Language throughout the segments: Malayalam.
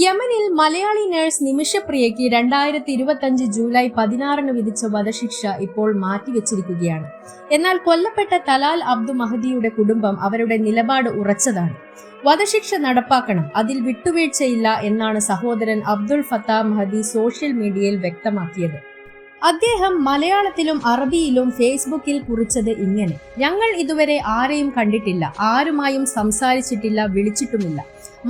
യമനിൽ മലയാളി നഴ്സ് നിമിഷപ്രിയയ്ക്ക് 2025 ജൂലൈ 16 വിധിച്ച വധശിക്ഷ ഇപ്പോൾ മാറ്റിവെച്ചിരിക്കുകയാണ്. എന്നാൽ കൊല്ലപ്പെട്ട തലാൽ അബ്ദു മഹദിയുടെ കുടുംബം അവരുടെ നിലപാട് ഉറച്ചതാണ്. വധശിക്ഷ നടപ്പാക്കണം, അതിൽ വിട്ടുവീഴ്ചയില്ല എന്നാണ് സഹോദരൻ അബ്ദുൾ ഫത്താഹ് മഹദി സോഷ്യൽ മീഡിയയിൽ വ്യക്തമാക്കിയത്. അദ്ദേഹം മലയാളത്തിലും അറബിയിലും ഫേസ്ബുക്കിൽ കുറിച്ചത് ഇങ്ങനെ: ഞങ്ങൾ ഇതുവരെ ആരെയും കണ്ടിട്ടില്ല, ആരുമായും സംസാരിച്ചിട്ടില്ല, വിളിച്ചിട്ടുമില്ല.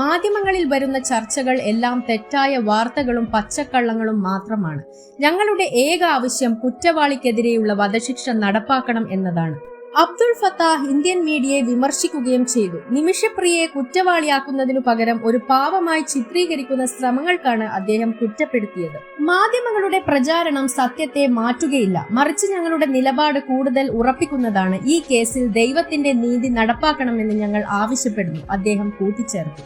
മാധ്യമങ്ങളിൽ വരുന്ന ചർച്ചകൾ എല്ലാം തെറ്റായ വാർത്തകളും പച്ചക്കള്ളങ്ങളും മാത്രമാണ്. ഞങ്ങളുടെ ഏക ആവശ്യം കുറ്റവാളിക്കെതിരെയുള്ള വധശിക്ഷ നടപ്പാക്കണം എന്നതാണ്. അബ്ദുൾ ഫത്താഹ് ഇന്ത്യൻ മീഡിയയെ വിമർശിക്കുകയും ചെയ്തു. നിമിഷപ്രിയയെ കുറ്റവാളിയാക്കുന്നതിനു പകരം ഒരു പാവമായി ചിത്രീകരിക്കുന്ന ശ്രമങ്ങൾക്കാണ് അദ്ദേഹം കുറ്റപ്പെടുത്തിയത്. മാധ്യമങ്ങളുടെ പ്രചാരണം സത്യത്തെ മാറ്റുകയില്ല, മറിച്ച് ഞങ്ങളുടെ നിലപാട് കൂടുതൽ ഉറപ്പിക്കുന്നതാണ്. ഈ കേസിൽ ദൈവത്തിന്റെ നീതി നടപ്പാക്കണമെന്ന് ഞങ്ങൾ ആവശ്യപ്പെടുന്നു, അദ്ദേഹം കൂട്ടിച്ചേർത്തു.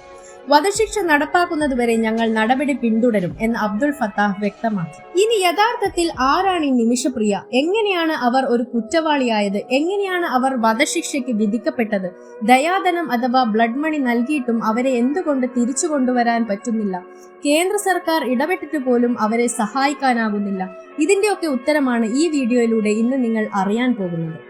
വധശിക്ഷ നടപ്പാക്കുന്നതുവരെ ഞങ്ങൾ നടപടി പിന്തുടരും എന്ന് അബ്ദുൾ ഫത്താഹ് വ്യക്തമാക്കി. ഇനി യഥാർത്ഥത്തിൽ ആരാണ് ഈ നിമിഷപ്രിയ? എങ്ങനെയാണ് അവർ ഒരു കുറ്റവാളിയായത്? എങ്ങനെയാണ് അവർ വധശിക്ഷയ്ക്ക് വിധിക്കപ്പെട്ടത്? ദയാധനം അഥവാ ബ്ലഡ് മണി നൽകിയിട്ടും അവരെ എന്തുകൊണ്ട് തിരിച്ചു കൊണ്ടുവരാൻ പറ്റുന്നില്ല? കേന്ദ്ര സർക്കാർ ഇടപെട്ടിട്ട് പോലും അവരെ സഹായിക്കാനാകുന്നില്ല. ഇതിന്റെയൊക്കെ ഉത്തരമാണ് ഈ വീഡിയോയിലൂടെ ഇന്ന് നിങ്ങൾ അറിയാൻ പോകുന്നത്.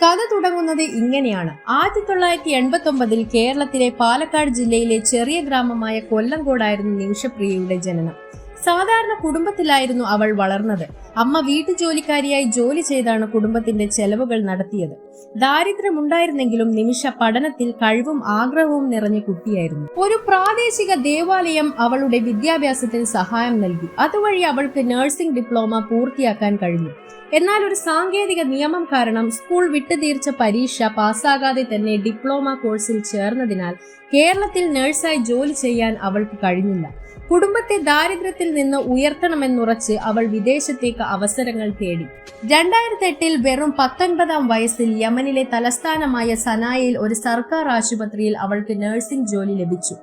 കഥ തുടങ്ങുന്നത് ഇങ്ങനെയാണ്. 1989 കേരളത്തിലെ പാലക്കാട് ജില്ലയിലെ ചെറിയ ഗ്രാമമായ കൊല്ലങ്കോടായിരുന്നു നിമിഷപ്രിയയുടെ ജനനം. സാധാരണ കുടുംബത്തിലായിരുന്നു അവൾ വളർന്നത്. അമ്മ വീട്ടുജോലിക്കാരിയായി ജോലി ചെയ്താണ് കുടുംബത്തിന്റെ ചെലവുകൾ നടത്തിയത്. ദാരിദ്ര്യമുണ്ടായിരുന്നെങ്കിലും നിമിഷ പഠനത്തിൽ കഴിവും ആഗ്രഹവും നിറഞ്ഞ കുട്ടിയായിരുന്നു. ഒരു പ്രാദേശിക ദേവാലയം അവളുടെ വിദ്യാഭ്യാസത്തിന് സഹായം നൽകി. അതുവഴി അവൾക്ക് നഴ്സിംഗ് ഡിപ്ലോമ പൂർത്തിയാക്കാൻ കഴിഞ്ഞു. എന്നാൽ ഒരു സാങ്കേതിക നിയമം കാരണം സ്കൂൾ വിട്ടുതീർച്ച പരീക്ഷ പാസ്സാകാതെ തന്നെ ഡിപ്ലോമ കോഴ്സിൽ ചേർന്നതിനാൽ കേരളത്തിൽ നഴ്സായി ജോലി ചെയ്യാൻ അവൾക്ക് കഴിഞ്ഞില്ല. കുടുംബത്തെ ദാരിദ്ര്യത്തിൽ നിന്ന് ഉയർത്തണമെന്നുറച്ച് അവൾ വിദേശത്തേക്ക് അവസരങ്ങൾ തേടി. 2008 വെറും 19-ാം വയസ്സിൽ യമനിലെ തലസ്ഥാനമായ സനായിൽ ഒരു സർക്കാർ ആശുപത്രിയിൽ അവൾക്ക് നഴ്സിംഗ് ജോലി ലഭിച്ചു.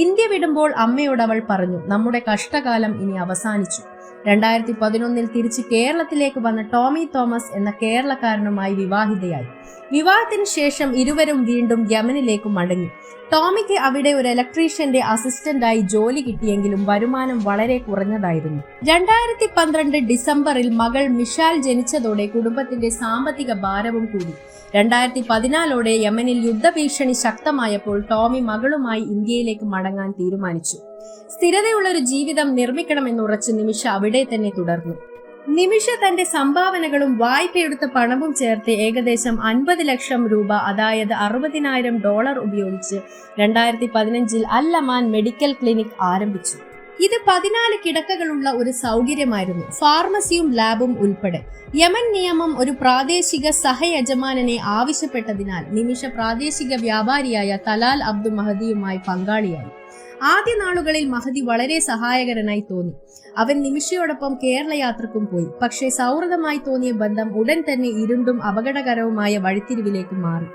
ഇന്ത്യ വിടുമ്പോൾ അമ്മയോട് അവൾ പറഞ്ഞു, നമ്മുടെ കഷ്ടകാലം ഇനി അവസാനിച്ചു. 2011 തിരിച്ച് കേരളത്തിലേക്ക് വന്ന ടോമി തോമസ് എന്ന കേരളക്കാരനുമായി വിവാഹിതയായി. വിവാഹത്തിന് ശേഷം ഇരുവരും വീണ്ടും യമനിലേക്ക് മടങ്ങി. ടോമിക്ക് അവിടെ ഒരു ഇലക്ട്രീഷ്യന്റെ അസിസ്റ്റന്റായി ജോലി കിട്ടിയെങ്കിലും വരുമാനം വളരെ കുറഞ്ഞതായിരുന്നു. 2012 ഡിസംബറിൽ മകൾ മിഷാൽ ജനിച്ചതോടെ കുടുംബത്തിന്റെ സാമ്പത്തിക ഭാരവും കൂടി. 2014 യമനിൽ യുദ്ധഭീഷണി ശക്തമായപ്പോൾ ടോമി മകളുമായി ഇന്ത്യയിലേക്ക് മടങ്ങാൻ തീരുമാനിച്ചു. സ്ഥിരതയുള്ളൊരു ജീവിതം നിർമ്മിക്കണമെന്നുറച്ച് നിമിഷ അവിടെ തന്നെ തുടർന്നു. നിമിഷ തന്റെ സംഭാവനകളും വായ്പയെടുത്ത പണവും ചേർത്ത് ഏകദേശം 50 ലക്ഷം രൂപ, അതായത് $60,000 ഉപയോഗിച്ച് 2015 അൽ അമാൻ മെഡിക്കൽ ക്ലിനിക് ആരംഭിച്ചു. ഇത് 14 കിടക്കകളുള്ള ഒരു സൗകര്യമായിരുന്നു, ഫാർമസിയും ലാബും ഉൾപ്പെടെ. യമൻ നിയമം ഒരു പ്രാദേശിക സഹയജമാനനെ ആവശ്യപ്പെട്ടതിനാൽ നിമിഷ പ്രാദേശിക വ്യാപാരിയായ തലാൽ അബ്ദു മഹദിയുമായി പങ്കാളിയായി. ആദ്യ നാളുകളിൽ മഹദി വളരെ സഹായകരനായി തോന്നി. അവൻ നിമിഷയോടൊപ്പം കേരള യാത്രക്കും പോയി. പക്ഷേ സൗഹൃദമായി തോന്നിയ ബന്ധം ഉടൻ തന്നെ ഇരുണ്ടും അപകടകരവുമായ വഴിത്തിരിവിലേക്ക് മാറി.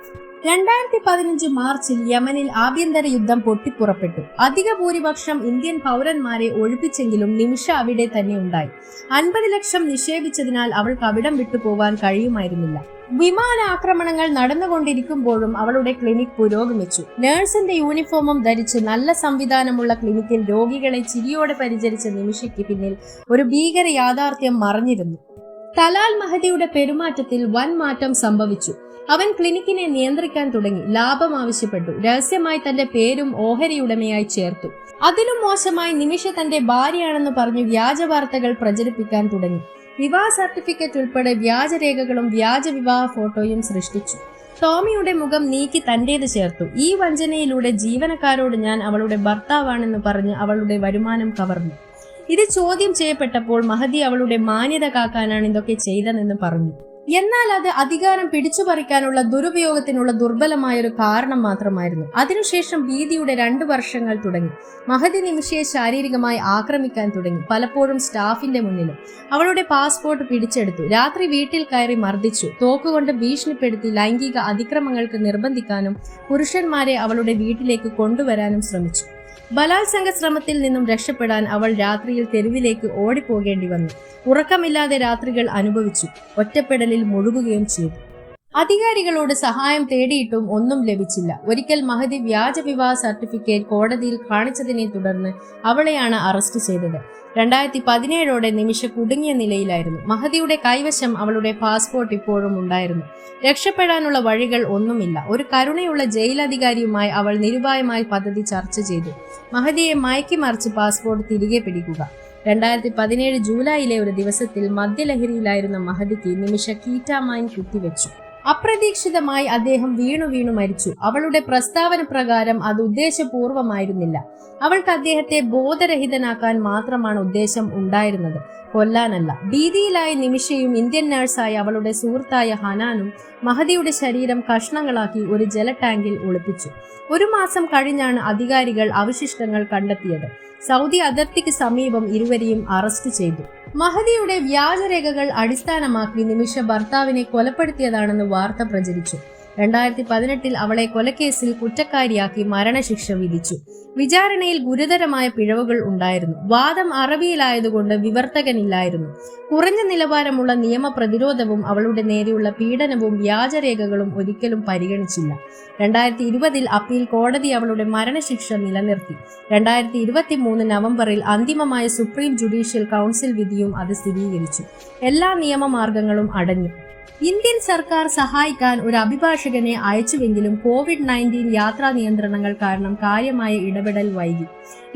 2015 മാർച്ചിൽ യമനിൽ ആഭ്യന്തര യുദ്ധം പൊട്ടിപ്പുറപ്പെട്ടു. അധിക ഭൂരിപക്ഷം ഇന്ത്യൻ പൗരന്മാരെ ഒഴിപ്പിച്ചെങ്കിലും നിമിഷ അവിടെ തന്നെ ഉണ്ടായി. 50 ലക്ഷം നിക്ഷേപിച്ചതിനാൽ അവൾക്ക് അവിടം വിട്ടുപോകാൻ കഴിയുമായിരുന്നില്ല. വിമാനാക്രമണങ്ങൾ നടന്നുകൊണ്ടിരിക്കുമ്പോഴും അവളുടെ ക്ലിനിക് പുരോഗമിച്ചു. നഴ്സിന്റെ യൂണിഫോമും ധരിച്ച് നല്ല സംവിധാനമുള്ള ക്ലിനിക്കിൽ രോഗികളെ ചിരിയോടെ പരിചരിച്ച നിമിഷയ്ക്ക് പിന്നിൽ ഒരു ഭീകര യാഥാർത്ഥ്യം മറഞ്ഞിരുന്നു. തലാൽ മഹദിയുടെ പെരുമാറ്റത്തിൽ വൻ മാറ്റം സംഭവിച്ചു. അവൻ ക്ലിനിക്കിനെ നിയന്ത്രിക്കാൻ തുടങ്ങി, ലാഭം ആവശ്യപ്പെട്ടു, രഹസ്യമായി തന്റെ പേരും ഓഹരിയുടമയായി ചേർത്തു. അതിലും മോശമായി നിമിഷ തന്റെ ഭാര്യയാണെന്ന് പറഞ്ഞു വ്യാജ വാർത്തകൾ പ്രചരിപ്പിക്കാൻ തുടങ്ങി. വിവാഹ സർട്ടിഫിക്കറ്റ് ഉൾപ്പെടെ വ്യാജരേഖകളും വ്യാജ വിവാഹ ഫോട്ടോയും സൃഷ്ടിച്ചു. ടോമിയുടെ മുഖം നീക്കി തന്റേത് ചേർത്തു. ഈ വഞ്ചനയിലൂടെ ജീവനക്കാരോട് ഞാൻ അവളുടെ ഭർത്താവാണെന്ന് പറഞ്ഞ് അവളുടെ വരുമാനം കവർന്നു. ഇത് ചോദ്യം ചെയ്യപ്പെട്ടപ്പോൾ മഹദി അവളുടെ മാന്യത കാക്കാനാണ് ഇതൊക്കെ ചെയ്തതെന്ന് പറഞ്ഞു. എന്നാൽ അത് അധികാരം പിടിച്ചുപറിക്കാനുള്ള ദുരുപയോഗത്തിനുള്ള ദുർബലമായൊരു കാരണം മാത്രമായിരുന്നു. അതിനുശേഷം ഭീതിയുടെ 2 വർഷങ്ങൾ തുടങ്ങി. മഹദി നിമിഷയെ ശാരീരികമായി ആക്രമിക്കാൻ തുടങ്ങി, പലപ്പോഴും സ്റ്റാഫിന്റെ മുന്നിലും. അവളുടെ പാസ്പോർട്ട് പിടിച്ചെടുത്തു, രാത്രി വീട്ടിൽ കയറി മർദ്ദിച്ചു, തോക്കുകൊണ്ട് ഭീഷണിപ്പെടുത്തി ലൈംഗിക അതിക്രമങ്ങൾക്ക് നിർബന്ധിക്കാനും പുരുഷന്മാരെ അവളുടെ വീട്ടിലേക്ക് കൊണ്ടുവരാനും ശ്രമിച്ചു. ബലാത്സംഗ ശ്രമത്തിൽ നിന്നും രക്ഷപ്പെടാൻ അവൾ രാത്രിയിൽ തെരുവിലേക്ക് ഓടിപ്പോകേണ്ടി വന്നു. ഉറക്കമില്ലാതെ രാത്രികൾ അനുഭവിച്ചു, ഒറ്റപ്പെടലിൽ മുഴുകുകയും ചെയ്തു. അധികാരികളോട് സഹായം തേടിയിട്ടും ഒന്നും ലഭിച്ചില്ല. ഒരിക്കൽ മഹദി വ്യാജ വിവാഹ സർട്ടിഫിക്കറ്റ് കോടതിയിൽ കാണിച്ചതിനെ തുടർന്ന് അവളെയാണ് അറസ്റ്റ് ചെയ്തത്. 2017 നിമിഷ കുടുങ്ങിയ നിലയിലായിരുന്നു. മഹദിയുടെ കൈവശം അവളുടെ പാസ്പോർട്ട് ഇപ്പോഴും ഉണ്ടായിരുന്നു. രക്ഷപ്പെടാനുള്ള വഴികൾ ഒന്നുമില്ല. ഒരു കരുണയുള്ള ജയിലധികാരിയുമായി അവൾ നിരുപായമായി പദ്ധതി ചർച്ച ചെയ്തു. മഹദിയെ മയക്കിമറിച്ച് പാസ്പോർട്ട് തിരികെ പിടിക്കുക. 2017 ജൂലൈയിലെ ഒരു ദിവസത്തിൽ മദ്യലഹരിയിലായിരുന്ന മഹദിക്ക് നിമിഷ കീറ്റാമൈൻ കുത്തിവെച്ചു. അപ്രതീക്ഷിതമായി അദ്ദേഹം വീണു മരിച്ചു. അവളുടെ പ്രസ്താവന പ്രകാരം അത് ഉദ്ദേശപൂർവമായിരുന്നില്ല. അവൾക്ക് അദ്ദേഹത്തെ ബോധരഹിതനാക്കാൻ മാത്രമാണ് ഉദ്ദേശം ഉണ്ടായിരുന്നത്, കൊല്ലാനല്ല. ഭീതിയിലായ നിമിഷയും ഇന്ത്യൻ നഴ്സായ അവളുടെ സുഹൃത്തായ ഹനാനും മഹദിയുടെ ശരീരം കഷ്ണങ്ങളാക്കി ഒരു ജല ടാങ്കിൽ ഒളിപ്പിച്ചു. 1 മാസം കഴിഞ്ഞാണ് അധികാരികൾ അവശിഷ്ടങ്ങൾ കണ്ടെത്തിയത്. സൗദി അതിർത്തിക്ക് സമീപം ഇരുവരെയും അറസ്റ്റ് ചെയ്തു. മഹദിയുടെ വ്യാജരേഖകൾ അടിസ്ഥാനമാക്കി നിമിഷ ഭർത്താവിനെ കൊലപ്പെടുത്തിയതാണെന്ന് വാർത്ത പ്രചരിച്ചു. 2018 അവളെ കൊലക്കേസിൽ കുറ്റക്കാരിയാക്കി മരണശിക്ഷ വിധിച്ചു. വിചാരണയിൽ ഗുരുതരമായ പിഴവുകൾ ഉണ്ടായിരുന്നു. വാദം അറബിയിലായതുകൊണ്ട് വിവർത്തകനില്ലായിരുന്നു. കുറഞ്ഞ നിലവാരമുള്ള നിയമപ്രതിരോധവും അവളുടെ നേരെയുള്ള പീഡനവും വ്യാജരേഖകളും ഒരിക്കലും പരിഗണിച്ചില്ല. 2020 അപ്പീൽ കോടതി അവളുടെ മരണശിക്ഷ നിലനിർത്തി. 2023 നവംബറിൽ അന്തിമമായ സുപ്രീം ജുഡീഷ്യൽ കൗൺസിൽ വിധിയും അത് സ്ഥിരീകരിച്ചു. എല്ലാ നിയമമാർഗങ്ങളും അടഞ്ഞു. ഇന്ത്യൻ സർക്കാർ സഹായിക്കാൻ ഒരു അഭിഭാഷകനെ അയച്ചുവെങ്കിലും COVID-19 യാത്രാ നിയന്ത്രണങ്ങൾ കാരണം കാര്യമായ ഇടപെടൽ വൈകി.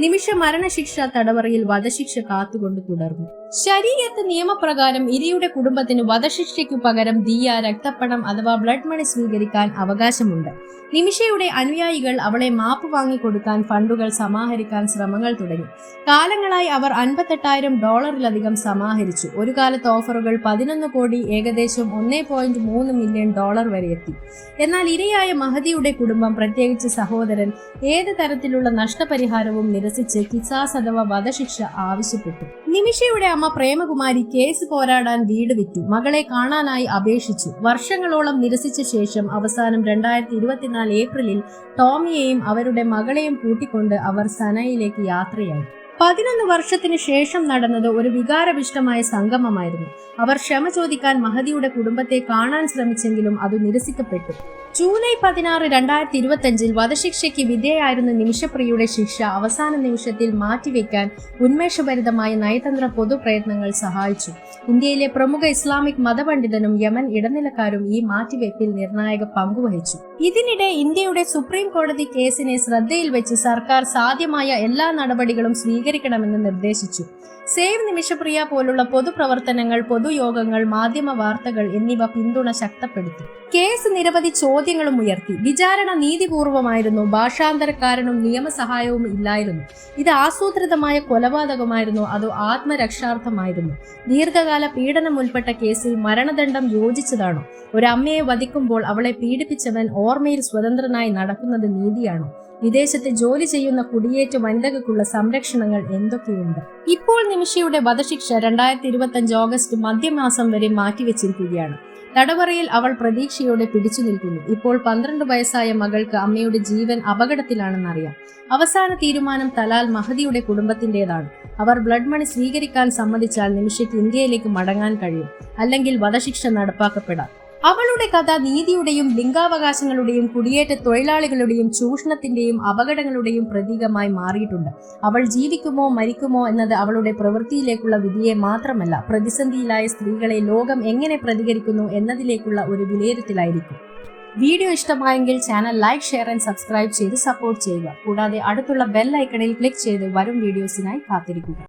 നിമിഷ മരണശിക്ഷ തടവറയിൽ വധശിക്ഷ കാത്തുകൊണ്ട് തുടർന്നു. ശരീഅത്ത് നിയമപ്രകാരം ഇരയുടെ കുടുംബത്തിന് വധശിക്ഷയ്ക്കു പകരം ദിയ, രക്തപ്പണം അഥവാ ബ്ലഡ് മണി സ്വീകരിക്കാൻ അവകാശമുണ്ട്. നിമിഷയുടെ അനുയായികൾ അവളെ മാപ്പ് വാങ്ങിക്കൊടുക്കാൻ ഫണ്ടുകൾ സമാഹരിക്കാൻ ശ്രമങ്ങൾ തുടങ്ങി. കാലങ്ങളായി അവർ $58,000 സമാഹരിച്ചു. ഒരു കാലത്ത് ഓഫറുകൾ 11 കോടി, ഏകദേശം $1.3 മില്യൺ വരെ എത്തി. എന്നാൽ ഇരയായ മഹദിയുടെ കുടുംബം, പ്രത്യേകിച്ച് സഹോദരൻ, ഏത് തരത്തിലുള്ള നഷ്ടപരിഹാരവും നിരസിച്ച് കിസാസ് അഥവാ വധശിക്ഷ ആവശ്യപ്പെട്ടു. നിമിഷയുടെ അമ്മ പ്രേമകുമാരി കേസ് പോരാടാൻ വീട് വിറ്റു. മകളെ കാണാനായി അപേക്ഷിച്ചു. വർഷങ്ങളോളം നിരസിച്ച ശേഷം അവസാനം 2024 ഏപ്രിലിൽ ടോമിയെയും അവരുടെ മകളെയും കൂട്ടിക്കൊണ്ട് അവർ സനയിലേക്ക് യാത്രയായി. 11 വർഷത്തിന് ശേഷം നടന്നത് ഒരു വികാരവിഷ്ടമായ സംഗമമായിരുന്നു. അവർ ക്ഷമ ചോദിക്കാൻ മഹദിയുടെ കുടുംബത്തെ കാണാൻ ശ്രമിച്ചെങ്കിലും അത് നിരസിക്കപ്പെട്ടു. ജൂലൈ 16, 2025 വധശിക്ഷയ്ക്ക് വിധേയായിരുന്ന നിമിഷപ്രിയയുടെ ശിക്ഷ അവസാന നിമിഷത്തിൽ മാറ്റിവെക്കാൻ ഉന്മേഷഭരിതമായ നയതന്ത്ര പൊതുപ്രയത്നങ്ങൾ സഹായിച്ചു. ഇന്ത്യയിലെ പ്രമുഖ ഇസ്ലാമിക് മതപണ്ഡിതനും യമൻ ഇടനിലക്കാരും ഈ മാറ്റിവെപ്പിൽ നിർണായക പങ്കുവഹിച്ചു. ഇതിനിടെ ഇന്ത്യയുടെ സുപ്രീം കോടതി കേസിനെ ശ്രദ്ധയിൽ വെച്ച് സർക്കാർ സാധ്യമായ എല്ലാ നടപടികളും സ്വീകരിക്കണമെന്ന് നിർദ്ദേശിച്ചു. സേവ് നിമിഷപ്രിയ പോലുള്ള പൊതുപ്രവർത്തനങ്ങൾ, പൊതുയോഗങ്ങൾ, മാധ്യമ വാർത്തകൾ എന്നിവ പിന്തുണ ശക്തപ്പെടുത്തി. കേസ് നിരവധി ചോദ്യങ്ങളും ഉയർത്തി. വിചാരണ നീതിപൂർവമായിരുന്നു. ഭാഷാന്തരക്കാരനും നിയമസഹായവും ഇല്ലായിരുന്നു. ഇത് ആസൂത്രിതമായ കൊലപാതകമായിരുന്നു, അതോ ആത്മരക്ഷാർത്ഥമായിരുന്നു? ദീർഘകാല പീഡനം ഉൾപ്പെട്ട കേസിൽ മരണദണ്ഡം യോജിച്ചതാണോ? ഒരു അമ്മയെ വധിക്കുമ്പോൾ അവളെ പീഡിപ്പിച്ചവൻ ഓർമ്മയിൽ സ്വതന്ത്രനായി നടക്കുന്നത് നീതിയാണോ? വിദേശത്ത് ജോലി ചെയ്യുന്ന കുടിയേറ്റ വനിതകൾക്കുള്ള സംരക്ഷണങ്ങൾ എന്തൊക്കെയുണ്ട്? ഇപ്പോൾ നിമിഷയുടെ വധശിക്ഷ 2025 ഓഗസ്റ്റ് മധ്യമാസം വരെ മാറ്റിവെച്ചിരിക്കുകയാണ്. തടവറയിൽ അവൾ പ്രതീക്ഷയോടെ പിടിച്ചു നിൽക്കുന്നു. ഇപ്പോൾ 12 വയസ്സായ മകൾക്ക് അമ്മയുടെ ജീവൻ അപകടത്തിലാണെന്നറിയാം. അവസാന തീരുമാനം തലാൽ മഹദിയുടെ കുടുംബത്തിൻ്റെതാണ്. അവർ ബ്ലഡ് മണി സ്വീകരിക്കാൻ സമ്മതിച്ചാൽ നിമിഷയ്ക്ക് ഇന്ത്യയിലേക്ക് മടങ്ങാൻ കഴിയും, അല്ലെങ്കിൽ വധശിക്ഷ നടപ്പാക്കപ്പെടാം. അവളുടെ കഥ നീതിയുടെയും ലിംഗാവകാശങ്ങളുടെയും കുടിയേറ്റ തൊഴിലാളികളുടെയും ചൂഷണത്തിന്റെയും അപകടങ്ങളുടെയും പ്രതീകമായി മാറിയിട്ടുണ്ട്. അവൾ ജീവിക്കുമോ മരിക്കുമോ എന്നത് അവളുടെ പ്രവൃത്തിയിലേക്കുള്ള വിധിയെ മാത്രമല്ല, പ്രതിസന്ധിയിലായ സ്ത്രീകളെ ലോകം എങ്ങനെ പ്രതികരിക്കുന്നു എന്നതിലേക്കുള്ള ഒരു വിലയിരുത്തലായിരിക്കും. വീഡിയോ ഇഷ്ടമായെങ്കിൽ channel like, share and subscribe ചെയ്ത് സപ്പോർട്ട് ചെയ്യുക. കൂടാതെ അടുത്തുള്ള ബെൽ ഐക്കണിൽ ക്ലിക്ക് ചെയ്ത് വരും വീഡിയോസിനായി കാത്തിരിക്കുക.